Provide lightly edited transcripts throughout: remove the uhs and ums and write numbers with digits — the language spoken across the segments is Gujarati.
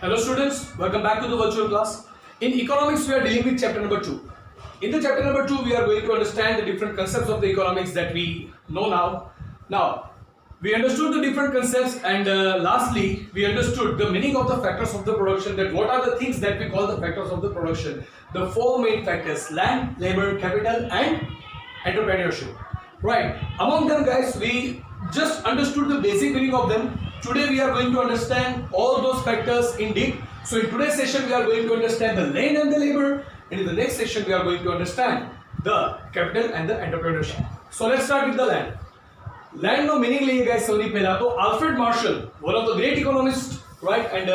Hello students, welcome back to the virtual class. In economics we are dealing with chapter number 2. In the chapter number 2 we are going to understand the different concepts of the economics that we know now. Now we understood the different concepts and lastly we understood the meaning of the factors of the production, that what are the things that we call the factors of the production. The four main factors: land, labor, capital and entrepreneurship. Right, among them guys we just understood the basic meaning of them. Today we are going to understand all those factors in deep. So in today's session we are going to understand the land and the labor, and in the next session we are going to understand the capital and the entrepreneurship. So let's start with the land. Land no meaning liye guys saudi pehla to Alfred Marshall, one of the great economists, right, and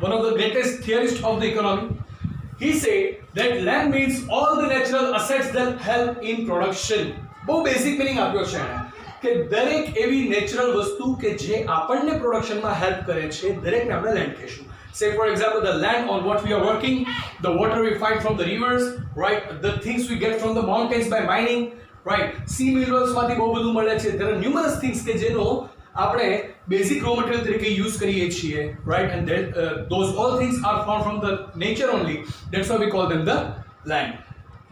one of the greatest theorists of the economy, he said that land means all the natural assets that help in production. બહુ બેઝિક મીનિંગ આપ્યો છે એને કે દરેક એવી નેચરલ વસ્તુ કે જે આપણને પ્રોડક્શનમાં હેલ્પ કરે છે દરેકને આપણે લેન્ડ કહીશું. Say for example the land on what we are working, the water we find from the rivers, right, the things we get from the mountains by mining, right, sea minerals માંથી બહુ બધું મળે છે. There are numerous things કે જેનો આપણે બેઝિક રો મટીરીયલ તરીકે યુઝ કરીએ છીએ, right, and those all things are found from the nature only. That's why we call them the land.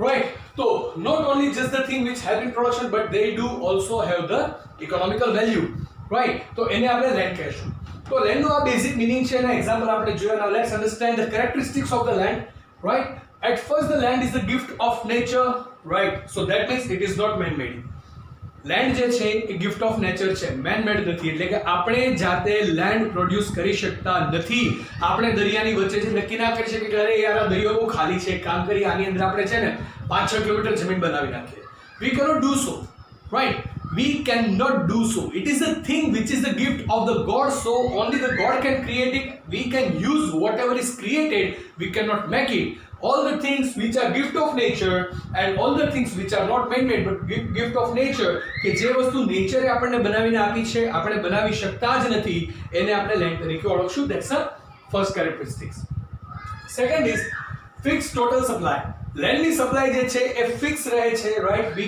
Right, so not only just the thing which help in production, but they do also have the economical value. Right, તો એને આપણે land કહેશું. તો land નો આ basic meaning છે અને example આપણે જોયા. Now let's understand the characteristics of the land. Right, at first the land is the gift of nature. Right, so that means it is not man-made. Land જે છે એ ગિફ્ટ ઓફ નેચર છે, મેન મેડ નથી. એટલે કે આપણે જાતે લેન્ડ પ્રોડ્યુસ કરી શકતા નથી. આપણે દરિયાની વચ્ચે જે નક્કી ના કરી શકીએ કે અરે યાર આ દરિયો બહુ ખાલી છે, કામ કરી આની અંદર આપણે છે ને 5-6 કિલોમીટર જમીન બનાવી નાખીએ. We cannot do so, right? We cannot do so. It is a thing which is the gift of the God, so only the God can create it. We can use whatever is created, we cannot make it. All the things which are gift of nature and all the things which are not man-made but gift of nature, કે જે વસ્તુ નેચરે આપણને બનાવીને આપી છે, આપણે બનાવી શકતા જ નથી, એને આપણે લેન્ડ તરીકે ઓળખશું. That's the first characteristics. Second is fixed total supply. લેન્ડની સપ્લાય જે છે એ ફિક્સ રહે છે, right? We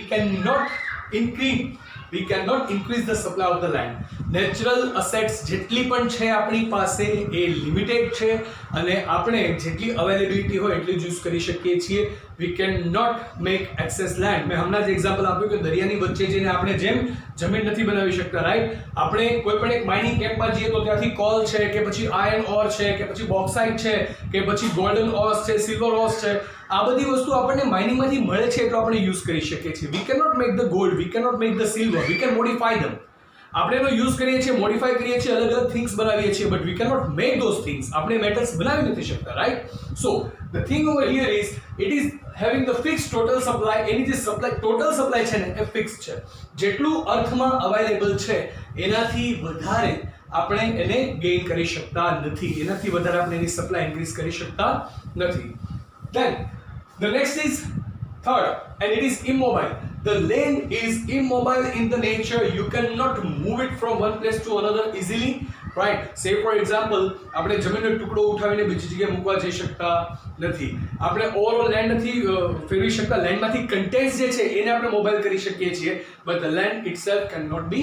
cannot increase the supply of the land. Natural assets જેટલી પણ છે આપણી પાસે એ લિમિટેડ છે અને આપણે જેટલી અવેલેબિલિટી હોય એટલી જ યુઝ કરી શકીએ છીએ. We cannot make excess land. મેં હમણાં જ એક્ઝામ્પલ આપ્યું કે દરિયાની વચ્ચે જઈને આપણે જેમ જમીન નથી બનાવી શકતા, રાઈટ? આપણે કોઈ પણ એક માઇનિંગ કેમ્પમાં જઈએ તો ત્યાંથી કોલ છે કે પછી આયર્ન ઓર છે કે પછી બોક્સાઇટ છે કે પછી ગોલ્ડન ઓર્સ છે, સિલ્વર ઓર્સ છે, આ બધી વસ્તુ આપણને માઇનિંગમાંથી મળે છે એટલો આપણે યુઝ કરી શકીએ છીએ. We cannot make the gold, we cannot make the silver, we can modify them. આપણે એનો યુઝ કરીએ છીએ, મોડિફાઈ કરીએ છીએ, અલગ અલગ થિંગ્સ બનાવીએ છીએ, but we cannot make those things. આપણે મેટલ્સ બનાવી નથી શકતા, right? So the thing over here is it is having the fix total supply. એની જે સપ્લાય ટોટલ સપ્લાય છે ને એ ફિક્સ છે. જેટલું અર્થમાં અવેલેબલ છે એનાથી વધારે આપણે એને ગેઇન કરી શકતા નથી, એનાથી વધારે આપણે એની સપ્લાય ઇન્ક્રીઝ કરી શકતા નથી. Then the next is third, and it is immobile. The land is immobile in the nature. You cannot move it from one place to another easily, right? Say for example, આપણે જમીનનો ટુકડો ઉઠાવીને બીજી જગ્યાએ મૂકવા જઈ શકતા નથી. આપણે ઓવરઓલ લેન્ડ નથી ફેરવી શકતા. લેન્ડમાંથી કન્ટેન્ટ્સ જે છે એને આપણે મોબાઈલ કરી શકીએ છીએ, but the land itself cannot be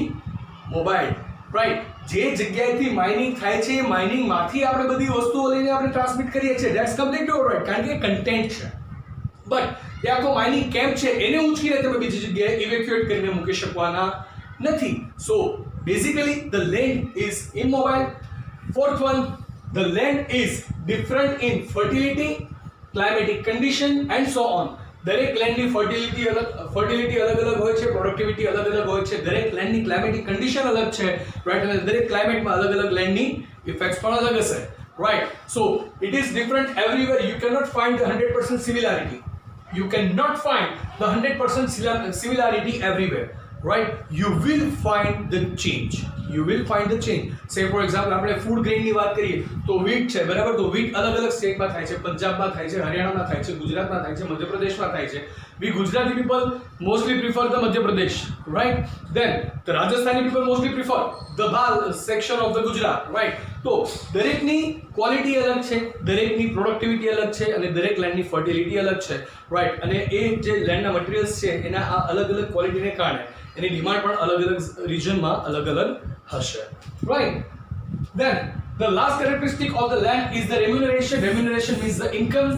mobile, right? જે જગ્યાએથી માઇનિંગ થાય છે એ માઇનિંગમાંથી આપણે બધી વસ્તુઓ લઈને આપણે ટ્રાન્સમિટ કરીએ છીએ. ધેટ્સ કમ્પ્લીટલી ઓલરાઇટ, કારણ કે કન્ટેન્ટ છે. બટ એ આખો માઇનિંગ કેમ્પ છે એને ઉંચકીને તમે બીજી જગ્યાએ ઇવેક્યુએટ કરીને મૂકી શકવાના નથી. So basically the land is immobile. Fourth one, the land is different in fertility, climatic condition and so on. દરેક લેન્ડની ફર્ટિલિટી અલગ અલગ હોય છે, પ્રોડક્ટિવિટી અલગ અલગ હોય છે, દરેક લેન્ડની ક્લાઇમેટિક કન્ડિશન અલગ છે, રાઈટ? અને દરેક ક્લાઇમેટમાં અલગ અલગ લેન્ડની ઇફેક્ટ્સ પણ અલગ હશે, right? So it is different everywhere. You cannot find the 100% similarity. You cannot find the 100% similarity everywhere, right? You will find the change. You will find the change. Say for example, આપણે ફૂડ ગ્રેઇનની વાત કરીએ તો વીટ છે, બરાબર? તો વીટ અલગ અલગ સ્ટેટમાં થાય છે. પંજાબમાં થાય છે, હરિયાણામાં થાય છે, ગુજરાતમાં થાય છે, મધ્યપ્રદેશમાં થાય છે. We Gujarati people mostly prefer the Madhya Pradesh, right? Then the Rajasthani people mostly prefer the Bal section of the Gujarat, right? તો દરેકની ક્વોલિટી અલગ છે, દરેકની પ્રોડક્ટિવિટી અલગ છે અને દરેક લેન્ડની ફર્ટિલિટી અલગ છે, રાઈટ? અને એ જે લેન્ડના મટીરિયલ્સ છે એના આ અલગ અલગ ક્વોલિટીને કારણે એની ડિમાન્ડ પણ અલગ અલગ રિજનમાં અલગ અલગ હશે, right? Then The last characteristic of the land is the remuneration. Remuneration means the income,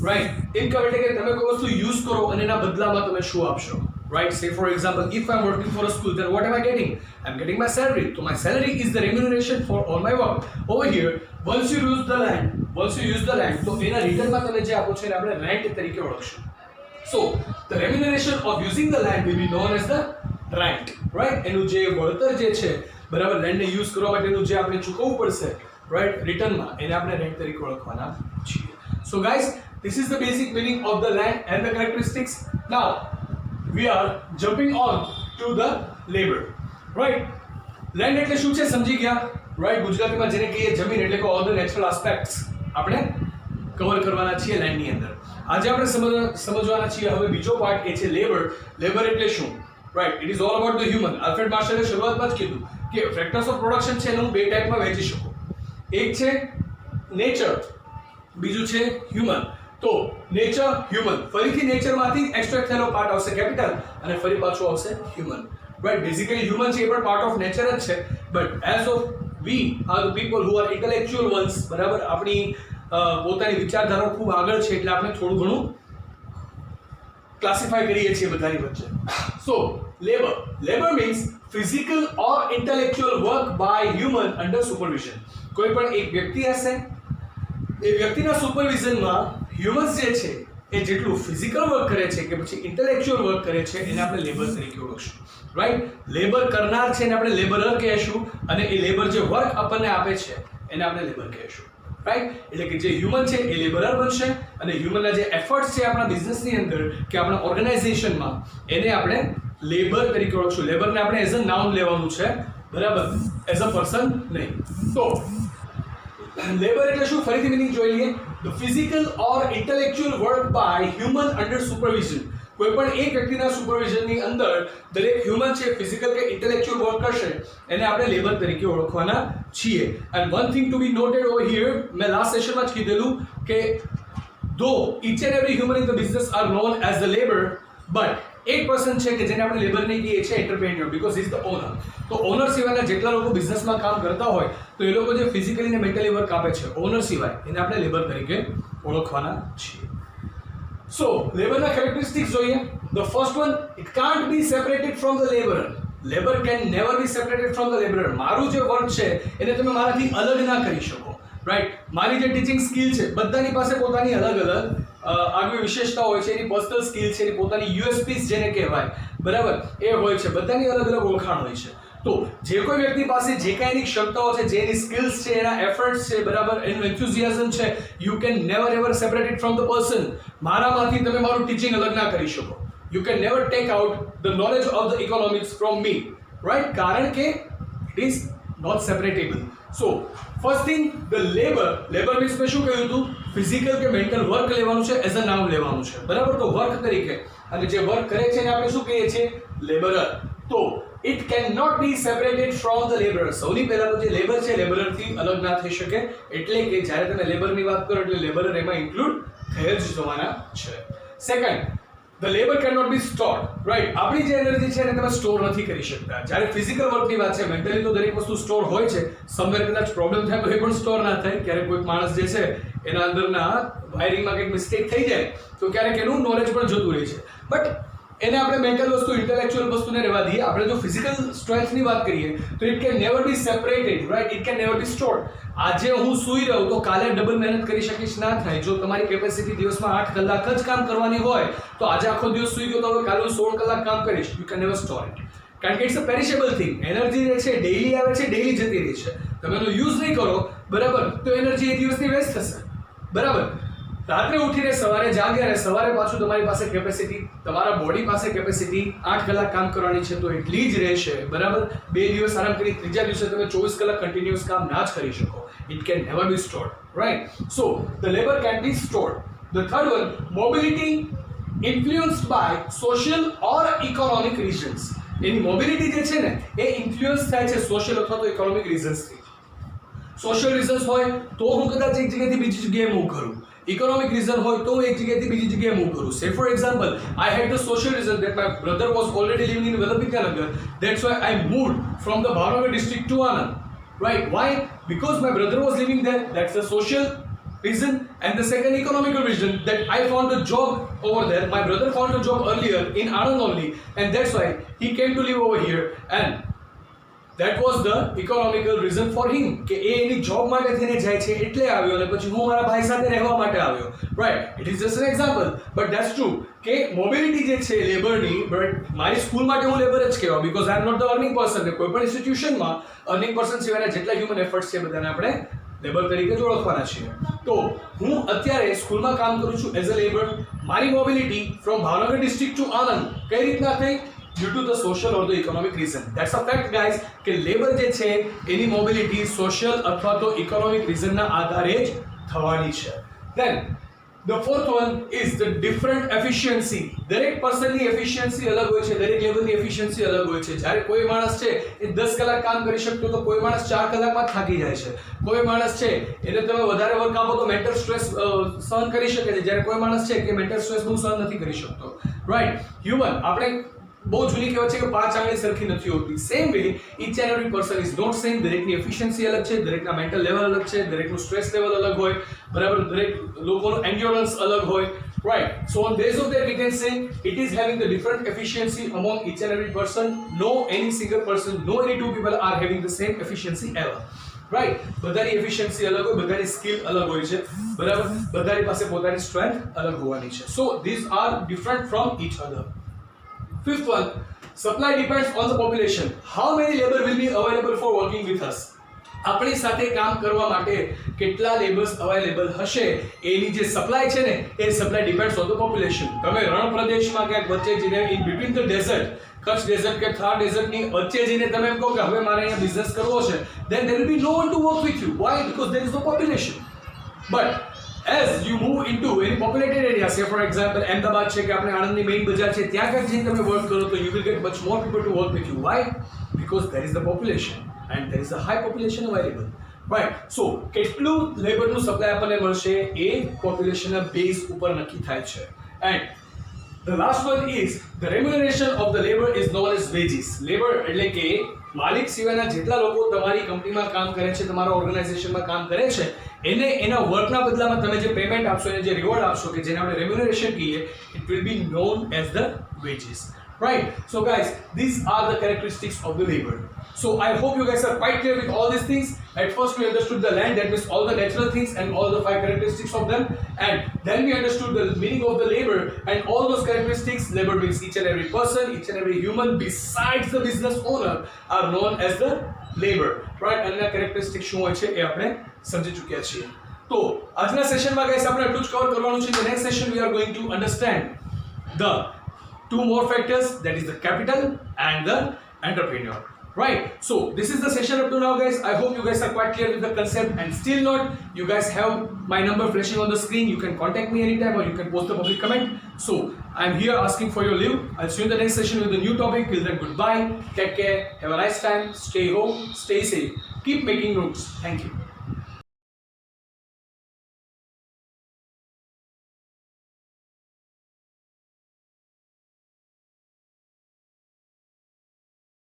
right? Income એટલે કે તમે કોઈ વસ્તુ યુઝ કરો અને એના બદલામાં તમે શું આપશો, right? Say for example, if I'm working for a school, then what am I getting? I'm getting my salary. So my salary is the remuneration for all my work. Over here, once you use the land, તો એના રિટર્નમાં તમે જે આપો છો એને આપણે રેન્ટ તરીકે ઓળખશું. So the remuneration of using the land will be known as the rent, right? એનું જે વળતર જે છે, બરાબર, લેન્ડને યુઝ કરવા માટેનું જે આપણે ચૂકવવું પડશે, રાઈટ, રિટર્નમાં, એને આપણે રેન્ટ તરીકે ઓળખવાના છીએ. So guys, this is the basic meaning of the land and the characteristics. Now we are jumping on to the labor, right? Land એટલે શું છે સમજી ગયા, રાઈટ? ગુજરાતીમાં જેને કહીએ જમીન, એટલે કે all the natural aspects આપણે કવર કરવાના છીએ લેન્ડની અંદર. આજે આપણે સમજવાના છીએ હવે બીજો પાર્ટ, એ છે લેબર. લેબર એટલે શું, right? It is all about the human. Alfred માર્શલે શરૂઆતમાં જ કીધું કે ફેક્ટર્સ ઓફ પ્રોડક્શન છે એને હું બે ટાઈપમાં વહેંચી શકું. એક છે નેચર, બીજું છે હ્યુમન. તો નેચર, હ્યુમન, ફરીથી નેચરમાંથી એક્સટ્રેક્ટ થયેલો પાર્ટ આવશે કેપિટલ, અને ફરી પાછું આવશે હ્યુમન, રાઈટ? બેઝિકલી હ્યુમન છે એ પણ પાર્ટ ઓફ નેચર જ છે, but as of we are the people who are intellectual once, બરાબર, આપણી પોતાની વિચારધારા ખૂબ આગળ છે એટલે આપણે થોડું ઘણું ક્લાસિફાઈ કરીએ છીએ બધાની વચ્ચે. So labour means physical or intellectual work by human under supervision. કોઈ પણ એક વ્યક્તિ હશે, એ વ્યક્તિના સુપરવિઝનમાં હ્યુમન્સ જે છે એ જેટલું ફિઝિકલ વર્ક કરે છે કે પછી ઇન્ટેલેક્ચ્યુઅલ વર્ક કરે છે એને આપણે લેબર તરીકે ઓળખશું, રાઈટ? લેબર કરનાર છે એને આપણે લેબરર કહેશું, અને એ લેબર જે વર્ક આપણને આપે છે એને આપણે લેબર કહેશું, રાઈટ? એટલે કે જે હ્યુમન છે એ લેબરર બનશે, અને હ્યુમનના જે એફર્ટ્સ છે આપણા બિઝનેસની અંદર કે આપણા ઓર્ગેનાઇઝેશનમાં એને આપણે લેબર તરીકે ઓળખશું. લેબરને આપણે એઝ અ નાઉન લેવાનું છે, બરાબર, એઝ અ પર્સન નહીં. તો લેબર એટલે શું, ફરીથી મિનિંગ જોઈ લઈએ. The physical or intellectual work by human under supervision. કોઈ પણ એક વ્યક્તિના સુપરવિઝનની અંદર દરેક હ્યુમન છે ફિઝિકલ કે ઇન્ટેલેક્ચ્યુઅલ વર્ક કરશે એને આપણે લેબર તરીકે ઓળખવાના છીએ. And one thing to be noted over here, મેં લાસ્ટ સેશનમાં જ કીધેલું કે ધો each and every human in the business are known as the labour, but એક પર્સન છે કે જેને આપણે લેબર નહીં કહીએ છીએ entrepreneur, because is the owner. તો ઓનર સિવાયના જેટલા લોકો બિઝનેસમાં કામ કરતા હોય તો એ લોકો જે ફિઝિકલી ને મેન્ટલી વર્ક આપે છે ઓનર સિવાય, એને આપણે લેબર તરીકે ઓળખવાના છીએ. સો લેબરના કેરેક્ટરિસ્ટિક્સ જોઈએ. The first one, it can't be separated from the labourer. Labour can never be separated from the labourer. મારું જે વર્ક છે એને તમે મારાથી અલગ ના કરી શકો, રાઈટ? મારી જે ટીચિંગ સ્કિલ છે, બધાની પાસે પોતાની અલગ અલગ આગવી વિશેષતા હોય છે, એની પર્સનલ સ્કિલ છે, એની પોતાની યુએસપીસ જેને કહેવાય, બરાબર, એ હોય છે. બધાની અલગ અલગ ઓળખાણ હોય છે. તો જે કોઈ વ્યક્તિ પાસે જે કાંઈ એની ક્ષમતાઓ છે, જે એની સ્કિલ્સ છે, એના એફર્ટ્સ છે, બરાબર, એનું એન્થુઝિયાઝમ છે, you can never ever separate it from the person. મારામાંથી તમે મારું ટીચિંગ અલગ ના કરી શકો. You can never take out the knowledge of the economics from me, right? કારણ કે it is not separable. So first thing, the labour means મેં શું કહ્યું હતું, ફિઝિકલ કે મેન્ટલ વર્ક લેવાનું છે, એઝ અ નાઉન લેવાનું છે, બરાબર? તો વર્ક તરીકે, અને જે વર્ક કરે છે એને આપણે શું કહીએ છીએ, લેબરર. તો it can not be separated from the labourer. સૌથી પહેલા તો જે લેબર છે લેબરરથી અલગ ના થઈ શકે, એટલે કે જ્યારે તમે લેબરની વાત કરો એટલે લેબરર એમાં ઇન્ક્લુડ થઈ જ જવાના છે. Second, the labour can not be stored, right? આપણી જે એનર્જી છે એને તમે સ્ટોર નથી કરી શકતા. જ્યારે ફિઝિકલ વર્કની વાત છે, મેન્ટલી તો દરેક વસ્તુ સ્ટોર હોય છે. સમવેર કદાચ પ્રોબ્લેમ થાય તો એ પણ સ્ટોર ના થાય. ક્યારેક કોઈ માણસ જે છે એના અંદરના વાયરિંગમાં કંઈક મિસ્ટેક થઈ જાય તો ક્યારેક એનું નોલેજ પણ જતું રહે છે. બટ એને આપણે મેન્ટલ વસ્તુ, ઇન્ટેલેક્ચ્યુઅલ વસ્તુને રહેવા દઈએ. આપણે જો ફિઝિકલ સ્ટ્રેન્થની વાત કરીએ તો it can never be separated, right? It can never be stored. આજે હું સૂઈ રહું તો કાલે ડબલ મહેનત કરી શકીશ ના થાય. જો તમારી કેપેસિટી દિવસમાં 8 કલાક જ કામ કરવાની હોય તો આજે આખો દિવસ સૂઈ ગયો તો હવે કાલે હું 16 કલાક કામ કરીશ. You can never store it, કારણ કે it's a perishable thing. Energy જે છે ડેઈલી આવે છે, ડેઈલી જતી રહી છે. તમે એનો યુઝ નહીં કરો, બરાબર, તો એનર્જી એ દિવસની વેસ્ટ થશે, બરાબર? રાત્રે ઉઠીને સવારે જાગ્યા અને સવારે પાછું તમારી પાસે કેપેસિટી, તમારા બોડી પાસે કેપેસિટી 8 કલાક કામ કરવાની છે તો એટલી જ રહેશે, બરાબર? 2 દિવસ આરામ કરી ત્રીજા દિવસે તમે 24 કલાક કન્ટિન્યુઅસ કામ ના જ કરી શકો. It can never be stored, right? So the labour can be stored. The third one, mobility influenced by social or economic reasons. એની મોબિલિટી જે છે ને એ ઇન્ફ્લુઅન્સ થાય છે સોશિયલ અથવા તો ઇકોનોમિક રીઝન્સથી. સોશિયલ રીઝન્સ હોય તો હું કદાચ એક જગ્યાએથી બીજી જગ્યાએ મૂવ કરું. ઇકોનોમિક રીઝન હોય તો એક જગ્યાએથી બીજી જગ્યાએ મૂવ કરું. Say for example, I had the social reason that my brother was already living in Vallabhvidyanagar. That's why I moved from the Bhavnagar district to Anand, right? Why? Because my brother was living there. That's the social reason. And the second economical reason, that I found a job over there. My brother found a job earlier in Anand only, and that's why he came to live over here. And that was the economical reason for him, કે એ એની જોબ માટે થઈને જાય છે એટલે આવ્યો અને પછી હું મારા ભાઈ સાથે રહેવા માટે આવ્યો, right? It is just an example, but that's true કે મોબિલિટી જે છે લેબરની, બટ મારી સ્કૂલ માટે હું લેબર જ કહેવા, because I am not the earning person. કોઈ પણ ઇન્સ્ટિટ્યુશનમાં અર્નિંગ પર્સન સિવાયના જેટલા હ્યુમન એફર્ટ્સ છે બધાને આપણે લેબર તરીકે જ ઓળખવાના છીએ. તો હું અત્યારે સ્કૂલમાં કામ કરું છું એઝ અ લેબર. મારી mobility from Bhavnagar district to Anand કઈ રીતના થઈ? due to the social or the economic reason. That's a fact, guys, કે લેબર જે છે એની મોબિલિટી સોશિયલ અથવા તો ઇકોનોમિક રીઝનના આધારે જ થવાની છે. Then the fourth one is the different efficiency. દરેક પર્સનની એફિશિયન્સી અલગ હોય છે, દરેક લેબરની એફિશિયન્સી અલગ હોય છે. જ્યારે કોઈ માણસ છે એ 10 કલાક કામ કરી શકતો તો કોઈ માણસ 4 કલાકમાં થાકી જાય છે. કોઈ માણસ છે એને તમે વધારે વર્ક આપો તો મેન્ટલ સ્ટ્રેસ સહન કરી શકે છે, જ્યારે કોઈ માણસ છે કે મેન્ટલ સ્ટ્રેસ બહુ સહન નથી કરી શકતો, રાઈટ? હ્યુમન આપણે બહુ જૂની કહેવત છે કે 5 આંગળી સરખી નથી હોતી. Same way each and every person is not same. દરેકની એફિશિયન્સી અલગ છે, દરેકના મેન્ટલ લેવલ અલગ છે, દરેકનું સ્ટ્રેસ લેવલ અલગ હોય, બરાબર? દરેક લોકોનું એન્ડ્યોરન્સ અલગ હોય, right? So on basis of that we can say it is having the different efficiency among each and every person. No any single person, no any two people are having the same efficiency ever, right? બધાની એફિશિયન્સી અલગ હોય, બધાની સ્કિલ અલગ હોય છે, બરાબર? બધાની પાસે પોતાની સ્ટ્રેન્થ અલગ હોવાની છે. So these are different from each other. Fifth one, supply depends on the population. How many labor will be available for working with us? આપણી સાથે કામ કરવા માટે કેટલા લેબર્સ અવેલેબલ હશે એની જે સપ્લાય છે ને એ supply depends on the population. તમે રણ પ્રદેશમાં ક્યાંક વચ્ચે જઈને in between the desert, Kutch desert કે થાર ડેઝર્ટની વચ્ચે જઈને તમે એમ કહો કે હવે મારે અહીંયા બિઝનેસ કરવો છે, then there will be no one to work with you. Why? Because there is no population. But as you move into any populated area, say for example Ahmedabad છે કે આપણે આણંદની મેઇન બજાર છે, ત્યાં ક્યાંક જઈને તમે વર્ક કરો તો you will get much more people to work with you. Why? Because there is the population and there is a high population available, right? So કેટલું લેબરનું સપ્લાય આપણને મળશે એ પોપ્યુલેશનના બેઝ ઉપર નક્કી થાય છે. And the last one is the remuneration of the labor is known as wages. Labor એટલે કે માલિક સિવાયના જેટલા લોકો તમારી કંપનીમાં કામ કરે છે, તમારા ઓર્ગેનાઇઝેશનમાં કામ કરે છે, એને એના વર્કના બદલામાં તમે જે પેમેન્ટ આપશો, એને જે રિવોર્ડ આપશો, કે જેને આપણે રેમ્યુનરેશન કહીએ, it will be known as the wages, right? So guys, these are the characteristics of the labor. So I hope you guys are quite clear with all these things. At first we understood the land, that means all the natural things and all the 5 characteristics of them, and then we understood the meaning of the labor and all those characteristics. Labor means each and every person, each and every human besides the business owner are known as the labor, right? And the characteristics શું હોય છે એ આપણે સમજી ચૂક્યા છીએ. તો આજના સેશનમાં ગાઈસ આપણે એટલું જ કવર કરવાનું છે. The next session we are going to understand the 2 more factors, that is the capital and the entrepreneur. Right, so this is the session up to now, guys. I hope you guys are quite clear with the concept, and still not, you guys have my number flashing on the screen. You can contact me anytime or you can post a public comment. So I'm here asking for your leave. I'll see you in the next session with a new topic. Till then, goodbye, take care, have a nice time, stay home, stay safe, keep making roots. Thank you.